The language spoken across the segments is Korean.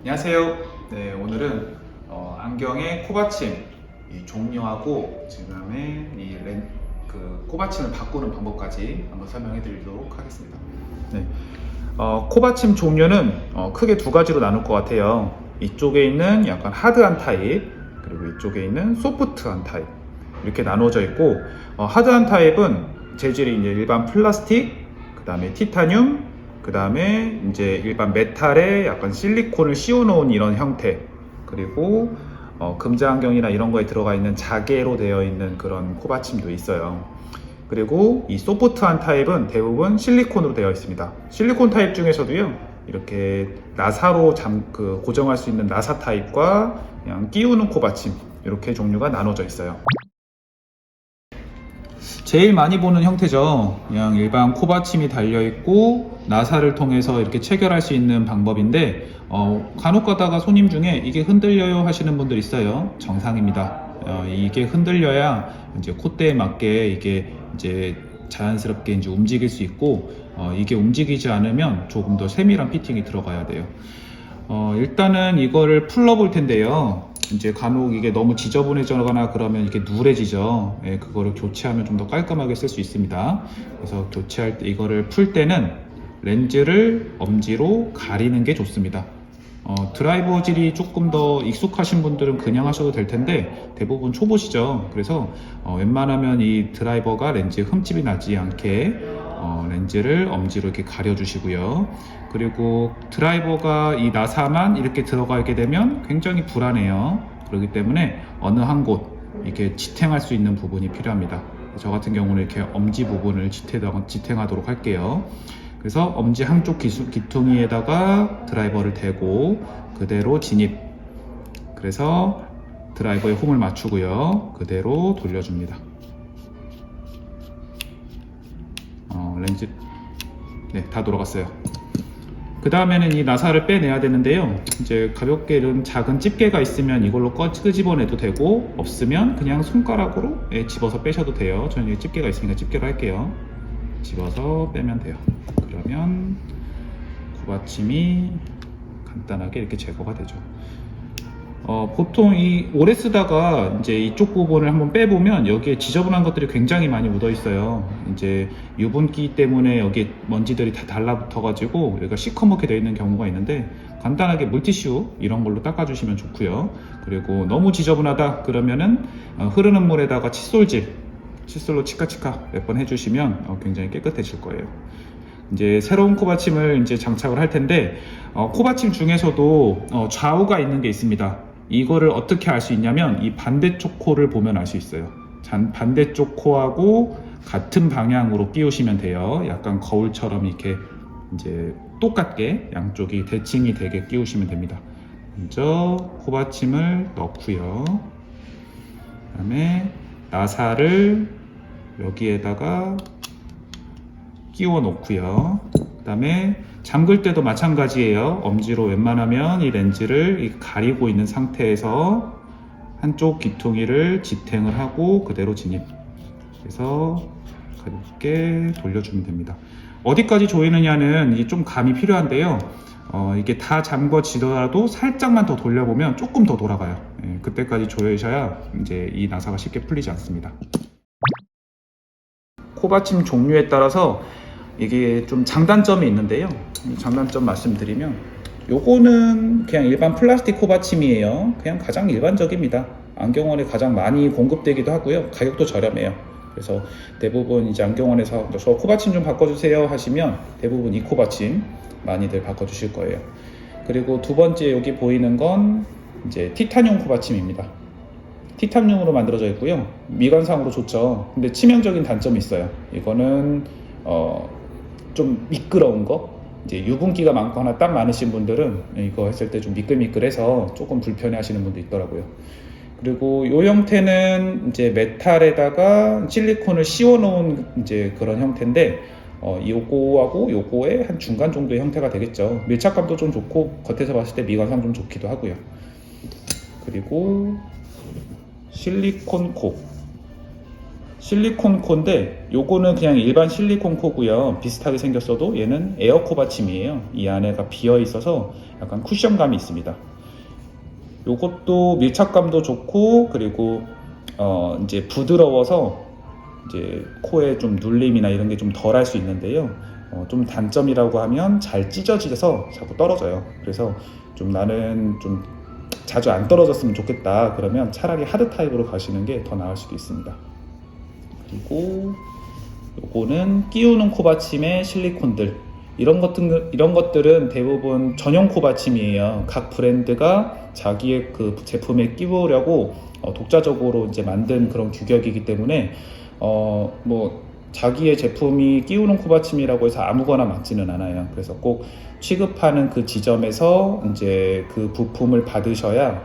안녕하세요. 네, 오늘은 안경의 코받침 이 종류하고 그다음에 코받침을 바꾸는 방법까지 한번 설명해 드리도록 하겠습니다. 네, 코받침 종류는 크게 두 가지로 나눌 것 같아요. 이쪽에 있는 약간 하드한 타입, 그리고 이쪽에 있는 소프트한 타입, 이렇게 나눠져 있고, 하드한 타입은 재질이 이제 일반 플라스틱, 그 다음에 티타늄, 그 다음에 이제 일반 메탈에 약간 실리콘을 씌워 놓은 이런 형태, 그리고 금자안경이나 이런 거에 들어가 있는 자개로 되어 있는 그런 코받침도 있어요. 그리고 이 소프트한 타입은 대부분 실리콘으로 되어 있습니다. 실리콘 타입 중에서도요, 이렇게 나사로 고정할 수 있는 나사 타입과 그냥 끼우는 코받침, 이렇게 종류가 나눠져 있어요. 제일 많이 보는 형태죠. 그냥 일반 코받침이 달려있고 나사를 통해서 이렇게 체결할 수 있는 방법인데, 간혹 가다가 손님 중에 이게 흔들려요 하시는 분들 있어요. 정상입니다. 이게 흔들려야 이제 콧대에 맞게 이게 이제 자연스럽게 이제 움직일 수 있고, 이게 움직이지 않으면 조금 더 세밀한 피팅이 들어가야 돼요. 일단은 이거를 풀러볼 텐데요. 이제 간혹 이게 너무 지저분해져거나 그러면 이렇게 누래지죠. 예, 그거를 교체하면 좀 더 깔끔하게 쓸 수 있습니다. 그래서 교체할 때, 이거를 풀 때는 렌즈를 엄지로 가리는 게 좋습니다. 드라이버질이 조금 더 익숙하신 분들은 그냥 하셔도 될 텐데 대부분 초보시죠. 그래서 웬만하면 이 드라이버가 렌즈에 흠집이 나지 않게 렌즈를 엄지로 이렇게 가려 주시고요. 그리고 드라이버가 이 나사만 이렇게 들어가게 되면 굉장히 불안해요. 그렇기 때문에 어느 한 곳 이렇게 지탱할 수 있는 부분이 필요합니다. 저 같은 경우는 이렇게 엄지 부분을 지탱하도록 할게요. 그래서 엄지 한쪽 귀퉁이에다가 드라이버를 대고 그대로 진입. 그래서 드라이버에 홈을 맞추고요. 그대로 돌려줍니다. 렌즈, 네, 다 돌아갔어요. 그 다음에는 이 나사를 빼내야 되는데요. 이제 가볍게 이런 작은 집게가 있으면 이걸로 끄집어내도 되고, 없으면 그냥 손가락으로 집어서 빼셔도 돼요. 저는 여기 집게가 있으니까 집게로 할게요. 집어서 빼면 돼요. 그러면 코받침이 간단하게 이렇게 제거가 되죠. 보통 오래 쓰다가 이제 이쪽 부분을 한번 빼보면 여기에 지저분한 것들이 굉장히 많이 묻어 있어요. 이제 유분기 때문에 여기 먼지들이 다 달라붙어 가지고 여기가 시커멓게 되어 있는 경우가 있는데, 간단하게 물티슈 이런 걸로 닦아주시면 좋고요. 그리고 너무 지저분하다 그러면은 흐르는 물에다가 칫솔로 치카치카 몇 번 해주시면 굉장히 깨끗해질 거예요. 이제 새로운 코받침을 이제 장착을 할 텐데, 코받침 중에서도 좌우가 있는 게 있습니다. 이거를 어떻게 알 수 있냐면 이 반대쪽 코를 보면 알 수 있어요. 반대쪽 코하고 같은 방향으로 끼우시면 돼요. 약간 거울처럼 이렇게 이제 똑같게 양쪽이 대칭이 되게 끼우시면 됩니다. 먼저 코받침을 넣고요. 그다음에 나사를 여기에다가 끼워 놓고요. 그 다음에 잠글 때도 마찬가지예요. 엄지로 웬만하면 이 렌즈를 가리고 있는 상태에서 한쪽 귀퉁이를 지탱을 하고 그대로 진입. 그래서 가볍게 돌려주면 됩니다. 어디까지 조이느냐는 이게 좀 감이 필요한데요. 이게 다 잠궈지더라도 살짝만 더 돌려보면 조금 더 돌아가요. 그때까지 조여셔야 이제 이 나사가 쉽게 풀리지 않습니다. 코받침 종류에 따라서 이게 좀 장단점이 있는데요. 장단점 말씀드리면, 요거는 그냥 일반 플라스틱 코받침이에요. 그냥 가장 일반적입니다. 안경원에 가장 많이 공급되기도 하고요. 가격도 저렴해요. 그래서 대부분 이제 안경원에서 저 코받침 좀 바꿔주세요 하시면 대부분 이 코받침 많이들 바꿔주실 거예요. 그리고 두 번째 여기 보이는 건 이제 티타늄 코받침입니다. 티타늄으로 만들어져 있고요. 미관상으로 좋죠. 근데 치명적인 단점이 있어요. 이거는 좀 미끄러운 거, 이제 유분기가 많거나 땀 많으신 분들은 이거 했을 때 좀 미끌미끌해서 조금 불편해 하시는 분도 있더라고요. 그리고 이 형태는 이제 메탈에다가 실리콘을 씌워 놓은 이제 그런 형태인데, 요거하고 요거의 한 중간 정도의 형태가 되겠죠. 밀착감도 좀 좋고 겉에서 봤을 때 미관상 좀 좋기도 하고요. 그리고 실리콘 실리콘 코인데 요거는 그냥 일반 실리콘 코고요. 비슷하게 생겼어도 얘는 에어 코 받침이에요. 이 안에가 비어 있어서 약간 쿠션감이 있습니다. 요것도 밀착감도 좋고, 그리고 이제 부드러워서 이제 코에 좀 눌림이나 이런 게 좀 덜 할 수 있는데요. 좀 단점이라고 하면 잘 찢어져서 자꾸 떨어져요. 그래서 좀 나는 좀 자주 안 떨어졌으면 좋겠다 그러면 차라리 하드 타입으로 가시는 게 더 나을 수도 있습니다. 그리고 요거는 끼우는 코받침의 실리콘들, 이런 것들은 대부분 전용 코받침이에요. 각 브랜드가 자기의 그 제품에 끼우려고 독자적으로 이제 만든 그런 규격이기 때문에 뭐 자기의 제품이 끼우는 코받침이라고 해서 아무거나 맞지는 않아요. 그래서 꼭 취급하는 그 지점에서 이제 그 부품을 받으셔야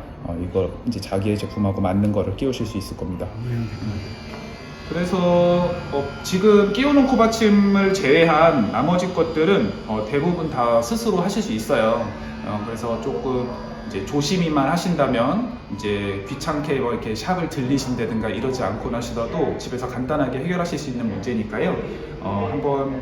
이걸 이제 자기의 제품하고 맞는 거를 끼우실 수 있을 겁니다. 그래서 지금 끼우는 코받침을 제외한 나머지 것들은 대부분 다 스스로 하실 수 있어요. 그래서 조금 이제 조심히만 하신다면 이제 귀찮게 뭐 이렇게 샵을 들리신다든가 이러지 않고 하시더라도 집에서 간단하게 해결하실 수 있는 문제니까요. 한번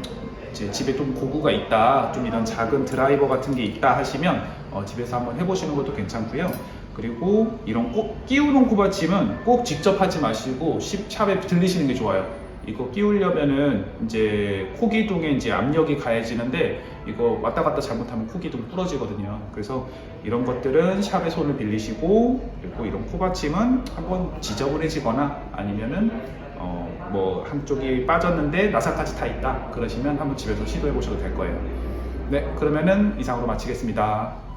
이제 집에 좀 고구가 있다, 좀 이런 작은 드라이버 같은 게 있다 하시면 집에서 한번 해보시는 것도 괜찮고요. 그리고 이런 꼭 끼우는 코받침은 꼭 직접 하지 마시고 샵에 들리시는 게 좋아요. 이거 끼우려면은 이제 코기둥에 이제 압력이 가해지는데 이거 왔다 갔다 잘못하면 코기둥 부러지거든요. 그래서 이런 것들은 샵에 손을 빌리시고, 그리고 이런 코받침은 한번 지저분해지거나 아니면은 뭐 한쪽이 빠졌는데 나사까지 다 있다 그러시면 한번 집에서 시도해 보셔도 될 거예요. 네, 그러면은 이상으로 마치겠습니다.